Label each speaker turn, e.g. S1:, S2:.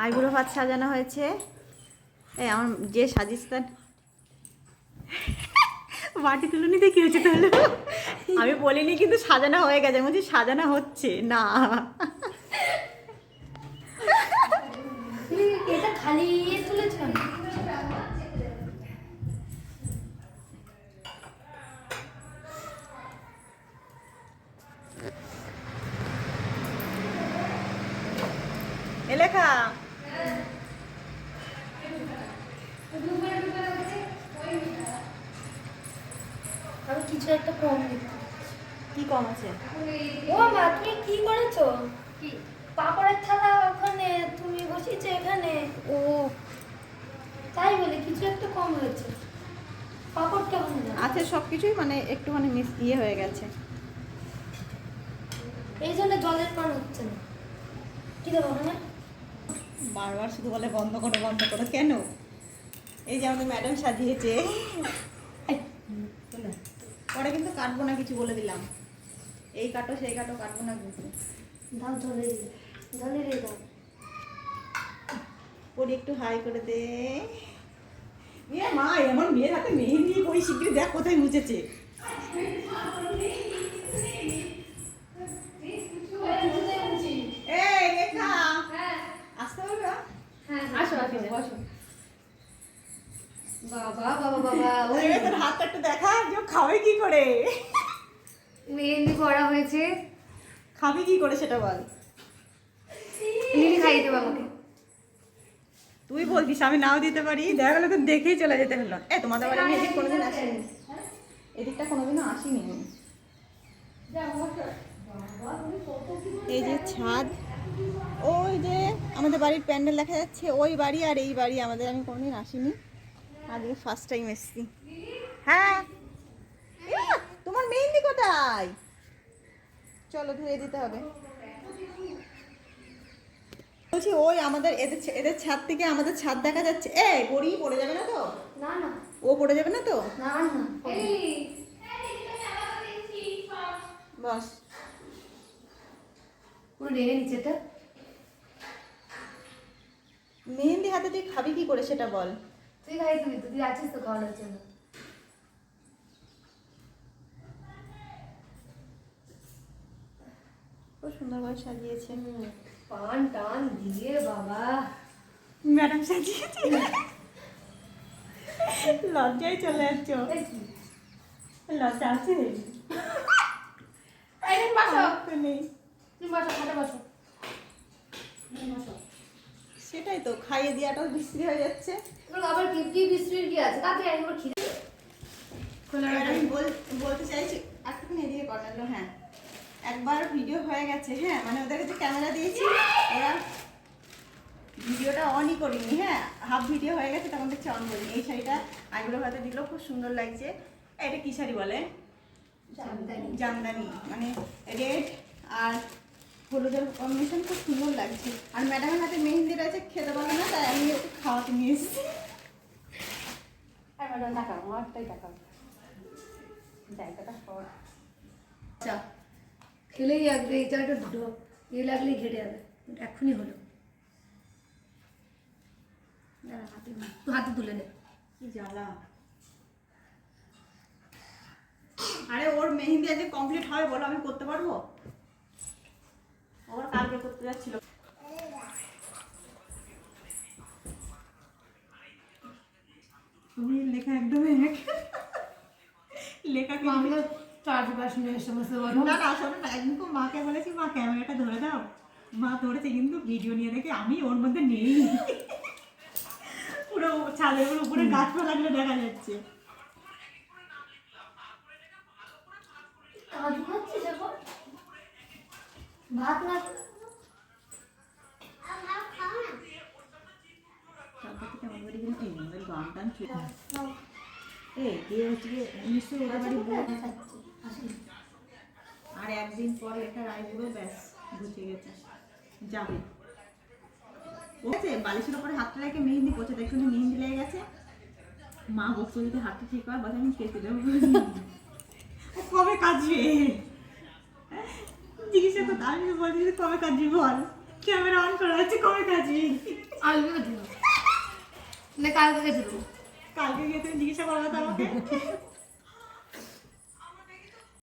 S1: আইবুড়ো ভাত সাজানো হয়েছে। এই আমার যে সাজিস তার মাটি তুলুনি দিয়ে কি হয়েছে তাহলে? আমি বলিনি কিন্তু সাজানো হয়ে গেছে, বলছি সাজানো হচ্ছে না।
S2: এটা খালি তুলেছ কেন?
S1: এলেখা
S2: আমি কিছু একটা কম দেখতে
S1: কি কম আছে?
S2: ও মা, তুমি কি করেছো? কি পাপড়ের থালা ওখানে তুমি বসিয়েছো এখানে? ও তাই বলে কিছু একটা কম হয়েছে। পাপড়টা ওখানে
S1: আছে সব কিছুই, মানে একটুখানি মিস ইয়ে হয়ে গেছে।
S2: এই জন্য জলের পান হচ্ছে না। কি দেবো ওখানে?
S1: বারবার শুধু বলে বন্ধ করো বন্ধ করো, কেন? এই যে আমাদের ম্যাডাম সাজিয়েছে। পরে কিন্তু কাটবো না, কিছু বলে দিলাম। এই কাটো সেই কাটো, কাটবো না কিন্তু।
S2: দাও জলে জলে রে দাও।
S1: পরে একটু হাই করে দে। ইয়ে মা, এমন মেয়ের হাতে মেহেন্দি পরি, শিগগিরি দেখ কোথায় মুছেছে। এই লেখা আসতে পারবে?
S2: আসো আসো বসো। বাবা বাবা বাবা, ওই
S1: ওই তোর হাতটা একটু দেখা, যে ও খাবে কি করে?
S2: মেহেন্দি করা হয়েছে।
S1: খাবে কি করে সেটা বল।
S2: লিলি খাইয়ে দেবো আমাকে।
S1: তুই বলছিস আমি নাও দিতে পারি, দেখা গেলো তো দেখেই চলে যেতে হলো। এ তোমাদের বাড়ি আমি এদিক কোনোদিন আসিনি, এদিকটা কোনোদিনও আসিনি আমি। এই যে ছাদ, ওই যে আমাদের বাড়ির প্যান্ডেল দেখা যাচ্ছে, ওই বাড়ি আর এই বাড়ি আমাদের, আমি কোনোদিন আসিনি, আজকে ফার্স্ট টাইম এসেছি। হ্যাঁ তোমার মেহেন্দি কোথায়? চলো ধুয়ে দিতে হবে। বলছি ওই আমাদের এদের ছাদ থেকে আমাদের ছাদ দেখা যাচ্ছে। এই পড়ি পড়ে যাবে না তো?
S2: না না
S1: ও পড়ে যাবে না তো?
S2: না না।
S1: বস।
S2: পুরো ঢেকে নিচ্ছে এটা।
S1: মেহেন্দি হাতে তুই খাবি কি করে সেটা বল।
S2: তুই খাই, তুই আছিস তো খাওয়ানোর জন্য।
S1: খুব সুন্দরভাবে সাজিয়েছে
S2: পান টান দিয়ে বাবা
S1: ম্যাডাম, সাজিয়েছে। লজ্জায় চলে যাচ্ছ, লজ্জা আছে? নেই।
S2: তুমি বসো, খাটে বসো।
S1: সেটাই তো, খাইয়ে দেওয়াটাও বিশ্রী হয়ে যাচ্ছে।
S2: আবার কি বিশ্রীর কি আছে? তাতে একবার খিদে
S1: আমি বলতে চাইছি একটুখানি এদিকে করালো। হ্যাঁ, একবার ভিডিও হয়ে গেছে, হ্যাঁ মানে ওদের কাছে ক্যামেরা দিয়েছি, ওরা ভিডিওটা অনই করিনি। হ্যাঁ, হাফ ভিডিও হয়ে গেছে, তখন দেখছি অন করিনি। এই শাড়িটা আইগুলো হাতে দিল, খুব সুন্দর লাগছে। এটা কি শাড়ি বলে? জামদানি, মানে রেড আর হলুদের কম্বিনেশন, খুব সুন্দর লাগছে। আর ম্যাডামের হাতে মেহেন্দি রয়েছে, খেতে পারবে না, তাই আমি ওকে খাওয়াতে নিয়ে এসেছি।
S2: আর ম্যাডাম টাকা আমারটাই টাকা জায়গাটা সর খেলেই আসবে। এই জায়গাটা দুটো ইয়ে লাগলেই ঘেটে যাবে। এখনই হলো। দাঁড়া, হাতে তুলে নে।
S1: কি জ্বালা। আরে ওর মেহেন্দি আজকে কমপ্লিট হবে বলো, আমি করতে পারবো? ওর কালকে করতে যাচ্ছিল। তুমি লেখা একদমই এক। লেখা কি
S2: আমরা চার্জবাস নিয়ে সমস্ত বলো
S1: না না, শোনো না, একদিন তো মাকে বলেছি মা ক্যামেরাটা ধরে দাও, মা ধরেছে কিন্তু ভিডিও নিয়ে দেখে আমি ওর মধ্যে নেই। পুরো ছাদের উপরে গাছপালাগুলো দেখা যাচ্ছে।
S2: কাজু খাচ্ছিস এখন? ভাত না
S1: তারপর থেকে আমার বাড়ি কিন্তু এই আমাদের গান টান চলে। এই কে হচ্ছে নিশ্চয়ই ওদের বাড়ি বউ। আর একদিন পর লেখা রায়গুলো ব্যাস ঘুচে গেছে, যাবে। ও আছে বালিশের উপরে হাতটা রেখে মেহেন্দি পচে, দেখুন মেহেন্দি লেগে গেছে। মা বসে যদি হাতটা ঠিক হয়, বলে আমি কেটে দেবো। ও কবে কাজবে? জিজ্ঞাসা করতে, আমি বলছি কবে কাজবি বল। ক্যামেরা অন করা আছে, কবে কাজবি?
S2: আলু দিও না কালকে দিও
S1: কালকে গিয়ে তুমি জিজ্ঞাসা করো তো আমাকে।